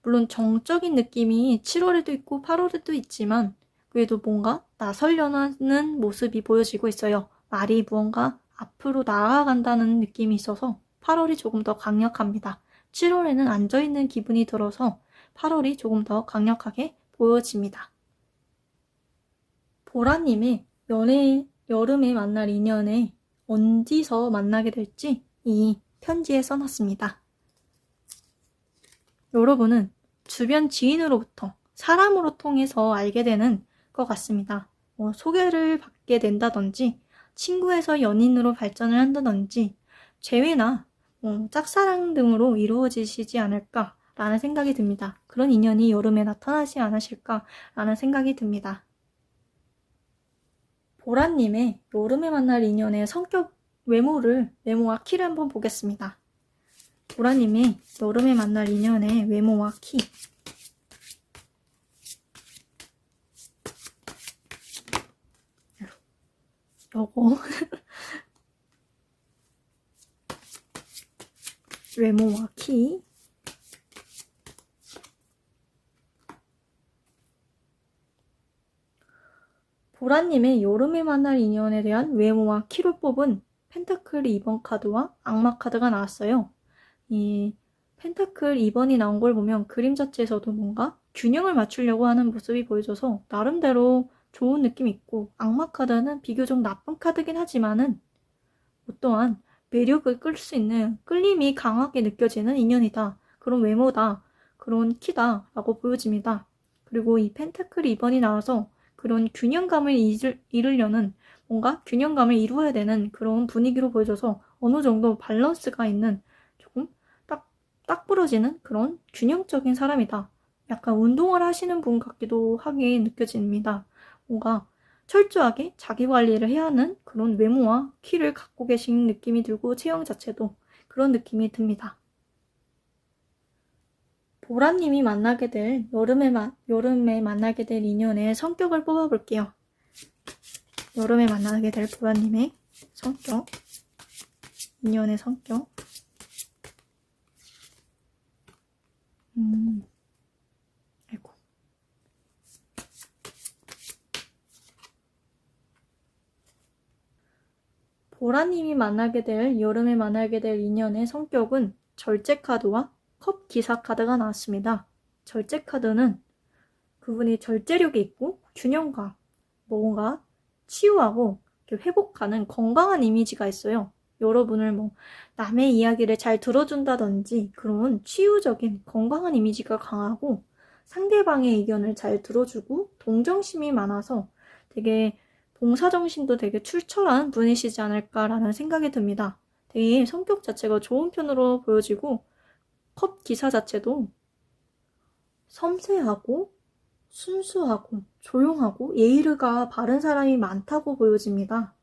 물론 정적인 느낌이 7월에도 있고 8월에도 있지만 그래도 뭔가 나서려는 모습이 보여지고 있어요. 말이 무언가 앞으로 나아간다는 느낌이 있어서 8월이 조금 더 강력합니다. 7월에는 앉아있는 기분이 들어서 8월이 조금 더 강력하게 보여집니다. 보라님의 여름에 만날 인연에 어디서 만나게 될지 이 편지에 써놨습니다. 여러분은 주변 지인으로부터 사람으로 통해서 알게 되는 것 같습니다. 소개를 받게 된다든지 친구에서 연인으로 발전을 한다든지 재회나 짝사랑 등으로 이루어지시지 않을까라는 생각이 듭니다. 그런 인연이 여름에 나타나지 않으실까라는 생각이 듭니다. 보라님의 여름에 만날 인연의 성격, 외모와 키를 한번 보겠습니다. 보라님의 여름에 만날 인연의 외모와 키. 요거 외모와 키. 보라님의 여름에 만날 인연에 대한 외모와 키를 뽑은 펜타클 2번 카드와 악마 카드가 나왔어요. 이 펜타클 2번이 나온 걸 보면 그림 자체에서도 뭔가 균형을 맞추려고 하는 모습이 보여져서 나름대로 좋은 느낌이 있고, 악마 카드는 비교적 나쁜 카드긴 하지만은 또한 매력을 끌 수 있는 끌림이 강하게 느껴지는 인연이다. 그런 외모다. 그런 키다. 라고 보여집니다. 그리고 이 펜타클 2번이 나와서 그런 균형감을 이루려는 뭔가 균형감을 이루어야 되는 그런 분위기로 보여져서 어느 정도 밸런스가 있는 조금 딱 부러지는 그런 균형적인 사람이다. 약간 운동을 하시는 분 같기도 하게 느껴집니다. 뭔가 철저하게 자기 관리를 해야 하는 그런 외모와 키를 갖고 계신 느낌이 들고 체형 자체도 그런 느낌이 듭니다. 보라님이 만나게 될 여름에 만나게 될 인연의 성격을 뽑아볼게요. 여름에 만나게 될 보라님의 성격, 인연의 성격. 아이고. 보라님이 만나게 될, 여름에 만나게 될 인연의 성격은 절제 카드와 컵 기사 카드가 나왔습니다. 절제 카드는 그분이 절제력이 있고 균형감, 뭔가 치유하고 회복하는 건강한 이미지가 있어요. 여러분을 남의 이야기를 잘 들어준다든지 그런 치유적인 건강한 이미지가 강하고 상대방의 의견을 잘 들어주고 동정심이 많아서 되게 봉사정신도 되게 출철한 분이시지 않을까라는 생각이 듭니다. 되게 성격 자체가 좋은 편으로 보여지고 컵 기사 자체도 섬세하고 순수하고 조용하고 예의가 바른 사람이 많다고 보여집니다.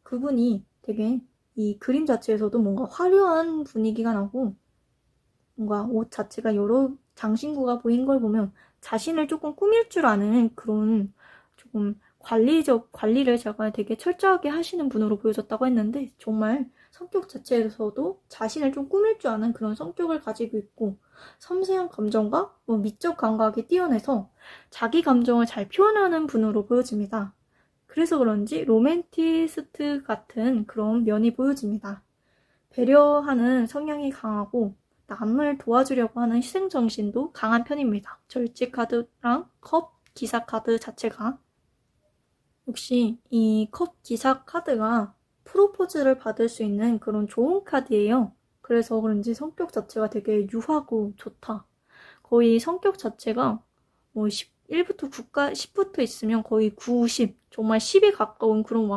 그분이 되게 이 그림 자체에서도 뭔가 화려한 분위기가 나고 뭔가 옷 자체가 여러 장신구가 보인 걸 보면 자신을 조금 꾸밀 줄 아는 그런 조금 관리를 제가 되게 철저하게 하시는 분으로 보여졌다고 했는데 정말 성격 자체에서도 자신을 좀 꾸밀 줄 아는 그런 성격을 가지고 있고 섬세한 감정과 미적 감각이 뛰어나서 자기 감정을 잘 표현하는 분으로 보여집니다. 그래서 그런지 로맨티스트 같은 그런 면이 보여집니다. 배려하는 성향이 강하고 남을 도와주려고 하는 희생정신도 강한 편입니다. 절제 카드랑 컵 기사 카드 자체가 역시 이 컵 기사 카드가 프로포즈를 받을 수 있는 그런 좋은 카드예요. 그래서 그런지 성격 자체가 되게 유하고 좋다. 거의 성격 자체가 1부터 9까 10부터 있으면 거의 9, 10, 정말 10에 가까운 그런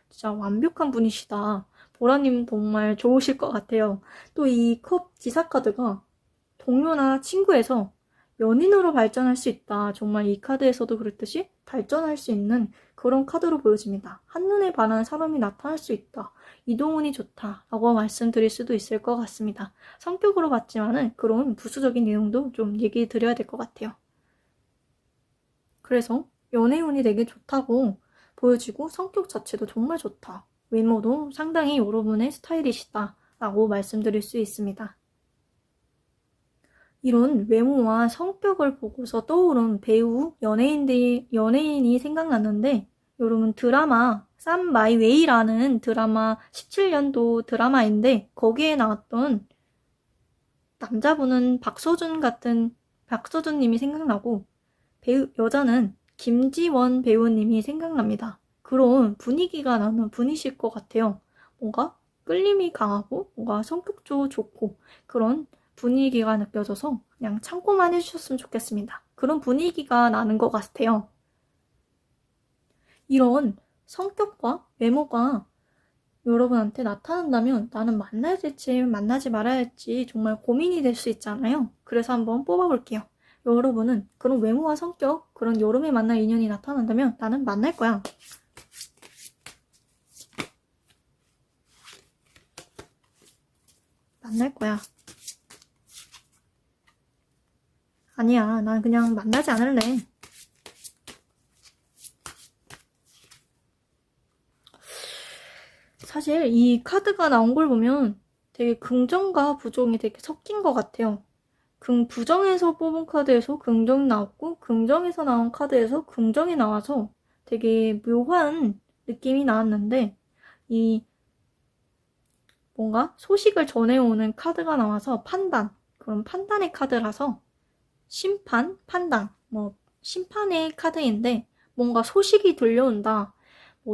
진짜 완벽한 분이시다. 보라님 정말 좋으실 것 같아요. 또 이 컵 기사 카드가 동료나 친구에서 연인으로 발전할 수 있다. 정말 이 카드에서도 그랬듯이 발전할 수 있는 그런 카드로 보여집니다. 한눈에 반하는 사람이 나타날 수 있다. 이동운이 좋다. 라고 말씀드릴 수도 있을 것 같습니다. 성격으로 봤지만은 그런 부수적인 내용도 좀 얘기 드려야 될 것 같아요. 그래서 연애운이 되게 좋다고 보여지고 성격 자체도 정말 좋다. 외모도 상당히 여러분의 스타일이시다. 라고 말씀드릴 수 있습니다. 이런 외모와 성격을 보고서 떠오른 배우, 연예인이 생각났는데 여러분 드라마 쌈 마이 웨이라는 드라마 17년도 드라마인데 거기에 나왔던 남자분은 박서준 님이 생각나고 여자는 김지원 배우님이 생각납니다. 그런 분위기가 나는 분이실 것 같아요. 뭔가 끌림이 강하고 뭔가 성격도 좋고 그런 분위기가 느껴져서 그냥 참고만 해주셨으면 좋겠습니다. 그런 분위기가 나는 것 같아요. 이런 성격과 외모가 여러분한테 나타난다면 나는 만나야 될지 만나지 말아야 할지 정말 고민이 될 수 있잖아요. 그래서 한번 뽑아볼게요. 여러분은 그런 외모와 성격, 그런 여름에 만날 인연이 나타난다면 나는 만날 거야. 만날 거야. 아니야, 난 그냥 만나지 않을래. 사실 이 카드가 나온 걸 보면 되게 긍정과 부정이 되게 섞인 것 같아요. 부정에서 뽑은 카드에서 긍정이 나왔고 긍정에서 나온 카드에서 긍정이 나와서 되게 묘한 느낌이 나왔는데 이 뭔가 소식을 전해오는 카드가 나와서 그런 판단의 카드라서 심판, 판단, 심판의 카드인데 뭔가 소식이 들려온다.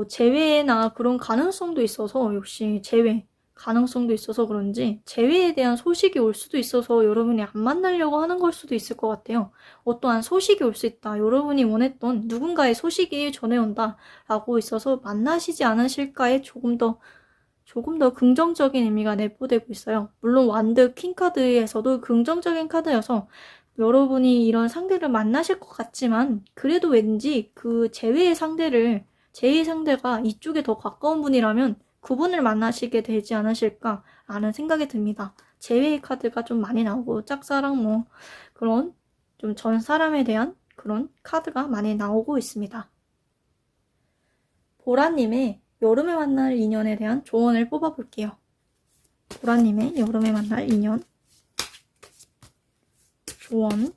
재회나 그런 가능성도 있어서 역시 재회 가능성도 있어서 그런지 재회에 대한 소식이 올 수도 있어서 여러분이 안 만나려고 하는 걸 수도 있을 것 같아요. 어떠한 소식이 올 수 있다. 여러분이 원했던 누군가의 소식이 전해온다 라고 있어서 만나시지 않으실까에 조금 더 긍정적인 의미가 내포되고 있어요. 물론 완드 퀸카드에서도 긍정적인 카드여서 여러분이 이런 상대를 만나실 것 같지만 그래도 왠지 그 제외의 상대가 이쪽에 더 가까운 분이라면 그분을 만나시게 되지 않으실까 라는 생각이 듭니다. 제외의 카드가 좀 많이 나오고 짝사랑 그런 좀 전 사람에 대한 그런 카드가 많이 나오고 있습니다. 보라님의 여름에 만날 인연에 대한 조언을 뽑아볼게요. 보라님의 여름에 만날 인연 조언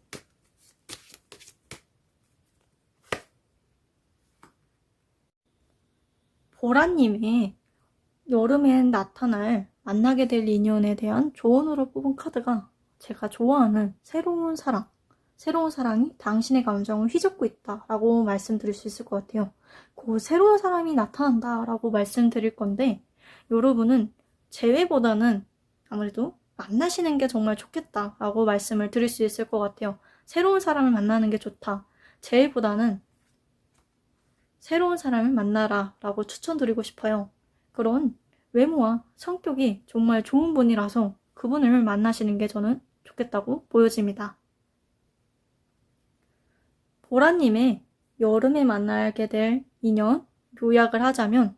보라님의 여름엔 나타날 만나게 될 인연에 대한 조언으로 뽑은 카드가 제가 좋아하는 새로운 사랑, 새로운 사랑이 당신의 감정을 휘젓고 있다라고 말씀드릴 수 있을 것 같아요. 그 새로운 사람이 나타난다라고 말씀드릴 건데 여러분은 재회보다는 아무래도 만나시는 게 정말 좋겠다라고 말씀을 드릴 수 있을 것 같아요. 새로운 사람을 만나는 게 좋다. 재회보다는 새로운 사람을 만나라 라고 추천드리고 싶어요. 그런 외모와 성격이 정말 좋은 분이라서 그분을 만나시는 게 저는 좋겠다고 보여집니다. 보라님의 여름에 만나게 될 인연 요약을 하자면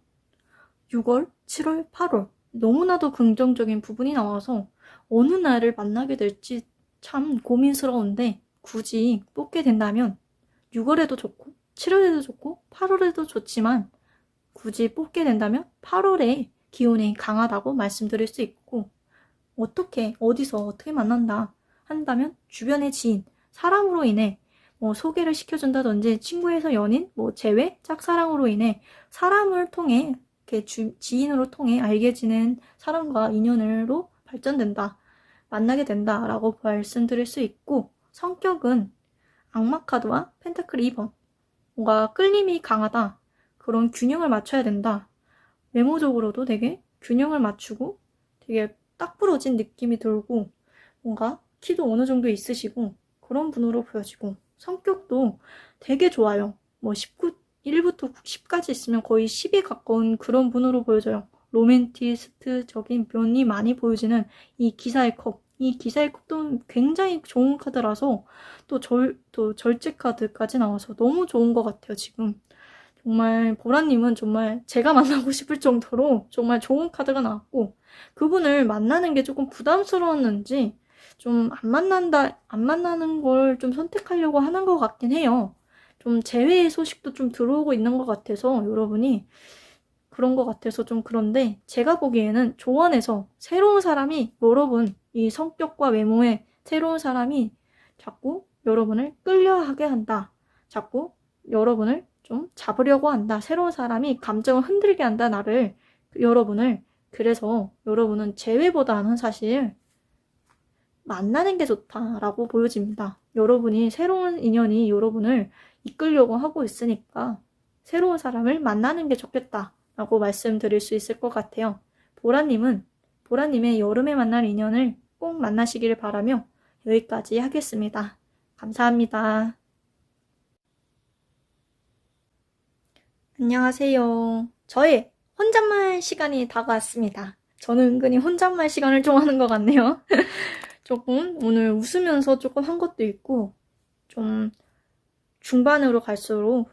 6월, 7월, 8월 너무나도 긍정적인 부분이 나와서 어느 날을 만나게 될지 참 고민스러운데 굳이 뽑게 된다면 6월에도 좋고 7월에도 좋고 8월에도 좋지만 굳이 뽑게 된다면 8월에 기온이 강하다고 말씀드릴 수 있고 어떻게 어디서 어떻게 만난다 한다면 주변의 지인, 사람으로 인해 소개를 시켜준다든지 친구에서 연인, 재회, 짝사랑으로 인해 사람을 통해 이렇게 지인으로 통해 알게 지낸 사람과 인연으로 발전된다. 만나게 된다라고 말씀드릴 수 있고 성격은 악마 카드와 펜타클 2번 뭔가 끌림이 강하다. 그런 균형을 맞춰야 된다. 외모적으로도 되게 균형을 맞추고 되게 딱 부러진 느낌이 들고 뭔가 키도 어느 정도 있으시고 그런 분으로 보여지고 성격도 되게 좋아요. 1부터 10까지 있으면 거의 10에 가까운 그런 분으로 보여져요. 로맨티스트적인 면이 많이 보여지는 이 기사의 컵. 이 기사의 컵도 굉장히 좋은 카드라서 또 절제 카드까지 나와서 너무 좋은 것 같아요, 지금. 정말 보라님은 정말 제가 만나고 싶을 정도로 정말 좋은 카드가 나왔고 그분을 만나는 게 조금 부담스러웠는지 좀 안 만나는 걸 좀 선택하려고 하는 것 같긴 해요. 좀 재회의 소식도 좀 들어오고 있는 것 같아서 여러분이 그런 것 같아서 좀 그런데 제가 보기에는 조언에서 새로운 사람이 여러분 이 성격과 외모에 새로운 사람이 자꾸 여러분을 끌려하게 한다. 자꾸 여러분을 좀 잡으려고 한다. 새로운 사람이 감정을 흔들게 한다. 여러분을. 그래서 여러분은 재회보다는 사실 만나는 게 좋다라고 보여집니다. 여러분이 새로운 인연이 여러분을 이끌려고 하고 있으니까 새로운 사람을 만나는 게 좋겠다라고 말씀드릴 수 있을 것 같아요. 보라님의 여름에 만날 인연을 꼭 만나시기를 바라며 여기까지 하겠습니다. 감사합니다. 안녕하세요. 저의 혼잣말 시간이 다가왔습니다. 저는 은근히 혼잣말 시간을 좋아하는 것 같네요. 조금 오늘 웃으면서 조금 한 것도 있고 좀 중반으로 갈수록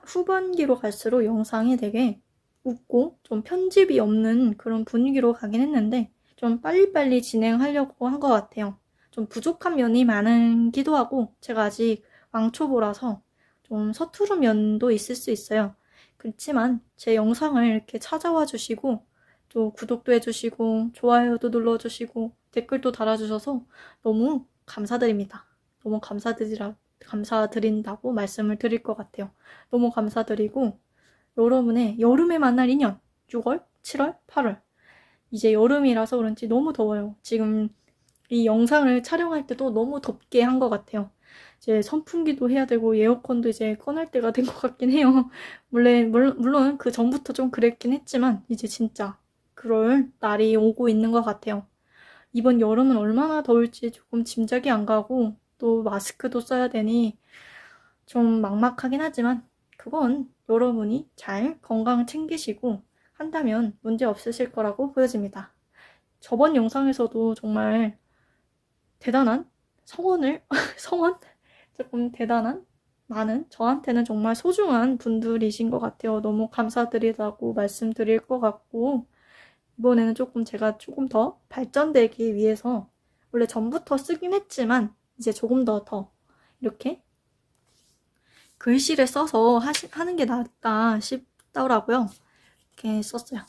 후반기로 갈수록 영상이 되게 웃고 좀 편집이 없는 그런 분위기로 가긴 했는데 좀 빨리빨리 진행하려고 한 것 같아요. 좀 부족한 면이 많기도 하고 제가 아직 왕초보라서 좀 서투른 면도 있을 수 있어요. 그렇지만 제 영상을 이렇게 찾아와 주시고 또 구독도 해주시고 좋아요도 눌러주시고 댓글도 달아주셔서 너무 감사드립니다. 너무 감사드린다고 말씀을 드릴 것 같아요. 너무 감사드리고 여러분의 여름에 만날 인연 6월, 7월, 8월 이제 여름이라서 그런지 너무 더워요. 지금 이 영상을 촬영할 때도 너무 덥게 한 것 같아요. 이제 선풍기도 해야 되고 에어컨도 이제 꺼낼 때가 된 것 같긴 해요. 물론 그 전부터 좀 그랬긴 했지만 이제 진짜 그럴 날이 오고 있는 것 같아요. 이번 여름은 얼마나 더울지 조금 짐작이 안 가고 또 마스크도 써야 되니 좀 막막하긴 하지만 그건 여러분이 잘 건강 챙기시고 한다면 문제 없으실 거라고 보여집니다. 저번 영상에서도 정말 대단한 성원? 조금 대단한 많은 저한테는 정말 소중한 분들이신 것 같아요. 너무 감사드리다고 말씀드릴 것 같고 이번에는 제가 조금 더 발전되기 위해서 원래 전부터 쓰긴 했지만 이제 조금 더 이렇게 글씨를 써서 하는 게 낫다 싶더라고요. 이렇게 썼어요.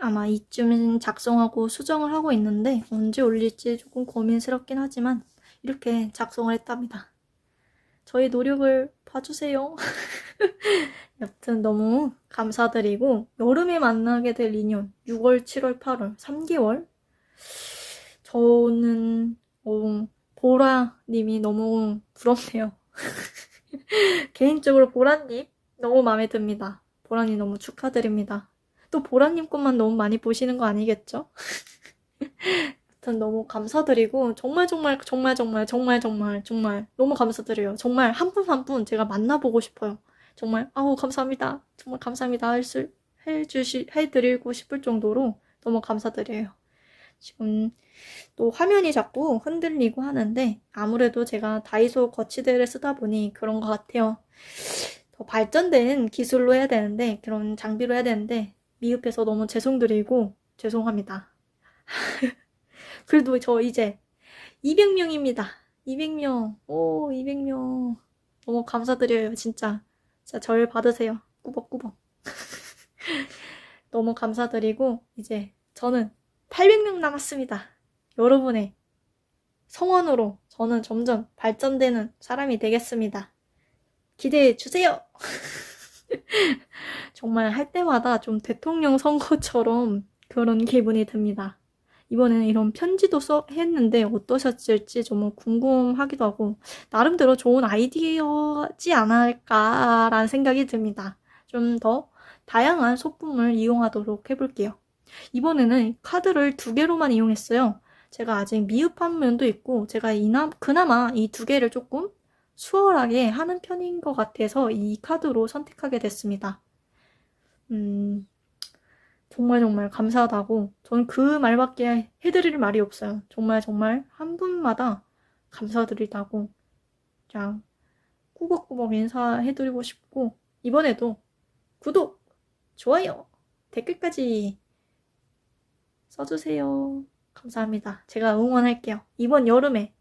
아마 이쯤 작성하고 수정을 하고 있는데 언제 올릴지 조금 고민스럽긴 하지만 이렇게 작성을 했답니다. 저의 노력을 봐주세요. 여튼 너무 감사드리고 여름에 만나게 될 인연 6월, 7월, 8월 3개월 저는 보라님이 너무 부럽네요. 개인적으로 보라님 너무 마음에 듭니다. 보라님 너무 축하드립니다. 또 보라님 것만 너무 많이 보시는 거 아니겠죠? 하여튼 너무 감사드리고 정말 너무 감사드려요. 정말 한 분 한 분 제가 만나보고 싶어요. 정말 아우 감사합니다. 정말 감사합니다. 해드리고 싶을 정도로 너무 감사드려요. 지금 또 화면이 자꾸 흔들리고 하는데 아무래도 제가 다이소 거치대를 쓰다 보니 그런 것 같아요. 더 발전된 기술로 해야 되는데 그런 장비로 해야 되는데 미흡해서 너무 죄송합니다. 그래도 저 이제 200명입니다. 200명. 오, 200명. 너무 감사드려요, 진짜. 진짜 절 받으세요. 꾸벅꾸벅. 너무 감사드리고 이제 저는 800명 남았습니다. 여러분의 성원으로 저는 점점 발전되는 사람이 되겠습니다. 기대해 주세요. 정말 할 때마다 좀 대통령 선거처럼 그런 기분이 듭니다. 이번에는 이런 편지도 했는데 어떠셨을지 좀 궁금하기도 하고 나름대로 좋은 아이디어지 않을까라는 생각이 듭니다. 좀 더 다양한 소품을 이용하도록 해볼게요. 이번에는 카드를 2개로만 이용했어요. 제가 아직 미흡한 면도 있고 제가 그나마 이 2개를 조금 수월하게 하는 편인 것 같아서 이 카드로 선택하게 됐습니다. 정말 감사하다고 저는 그 말밖에 해드릴 말이 없어요. 정말 한 분마다 감사드리다고 그냥 꾸벅꾸벅 인사해드리고 싶고 이번에도 구독, 좋아요, 댓글까지 써주세요. 감사합니다. 제가 응원할게요. 이번 여름에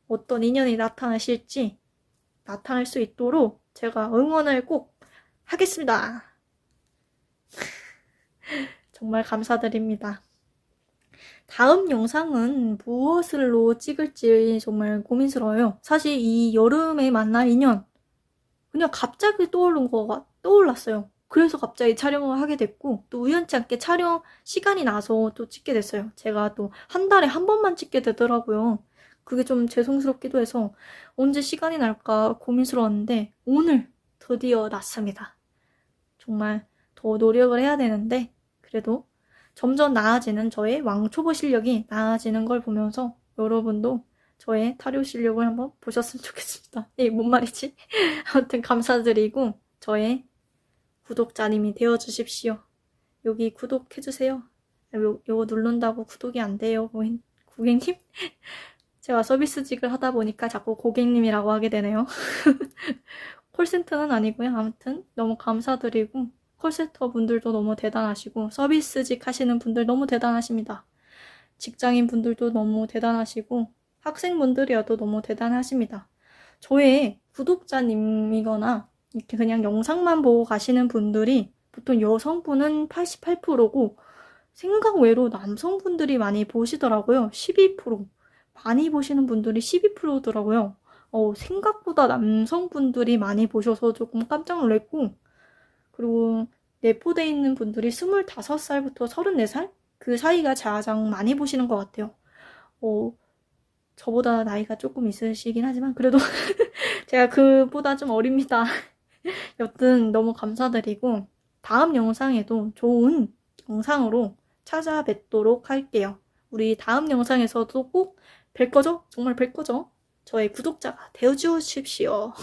어떤 인연이 나타날 수 있도록 제가 응원을 꼭 하겠습니다. 정말 감사드립니다. 다음 영상은 무엇으로 찍을지 정말 고민스러워요. 사실 이 여름에 만날 인연 그냥 갑자기 떠올랐어요. 그래서 갑자기 촬영을 하게 됐고 또 우연치 않게 촬영 시간이 나서 또 찍게 됐어요. 제가 또 한 달에 한 번만 찍게 되더라고요. 그게 좀 죄송스럽기도 해서 언제 시간이 날까 고민스러웠는데 오늘 드디어 났습니다. 정말 더 노력을 해야 되는데 그래도 점점 나아지는 저의 왕초보 실력이 나아지는 걸 보면서 여러분도 저의 타료 실력을 한번 보셨으면 좋겠습니다. 뭔 말이지? 아무튼 감사드리고 저의 구독자님이 되어주십시오. 여기 구독해주세요. 요거 누른다고 구독이 안 돼요, 고객님? 제가 서비스직을 하다 보니까 자꾸 고객님이라고 하게 되네요. 콜센터는 아니고요. 아무튼 너무 감사드리고 콜센터 분들도 너무 대단하시고 서비스직 하시는 분들 너무 대단하십니다. 직장인 분들도 너무 대단하시고 학생분들이어도 너무 대단하십니다. 저의 구독자님이거나 이렇게 그냥 영상만 보고 가시는 분들이 보통 여성분은 88%고 생각 외로 남성분들이 많이 보시더라고요. 12%. 많이 보시는 분들이 12%더라고요. 생각보다 남성분들이 많이 보셔서 조금 깜짝 놀랐고 그리고 내포되어 있는 분들이 25살부터 34살? 그 사이가 가장 많이 보시는 것 같아요. 저보다 나이가 조금 있으시긴 하지만 그래도 제가 그보다 좀 어립니다. 여튼 너무 감사드리고 다음 영상에도 좋은 영상으로 찾아뵙도록 할게요. 우리 다음 영상에서도 꼭 뵐 거죠? 정말 뵐 거죠? 저의 구독자가 되어주십시오.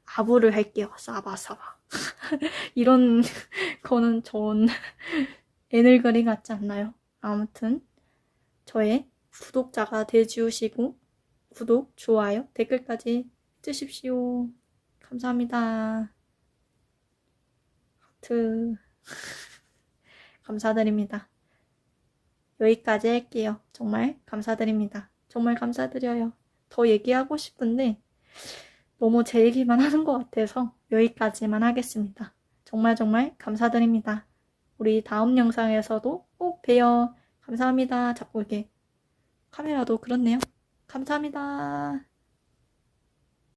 아부를 할게요. 사바사바. 이런 거는 전 애늙은이 같지 않나요? 아무튼 저의 구독자가 되어주시고 구독, 좋아요, 댓글까지 해주십시오. 감사합니다. 하트 감사드립니다. 여기까지 할게요. 정말 감사드립니다. 정말 감사드려요. 더 얘기하고 싶은데 너무 제 얘기만 하는 것 같아서 여기까지만 하겠습니다. 정말 감사드립니다. 우리 다음 영상에서도 꼭 봬요. 감사합니다. 자꾸 이렇게 카메라도 그렇네요. 감사합니다.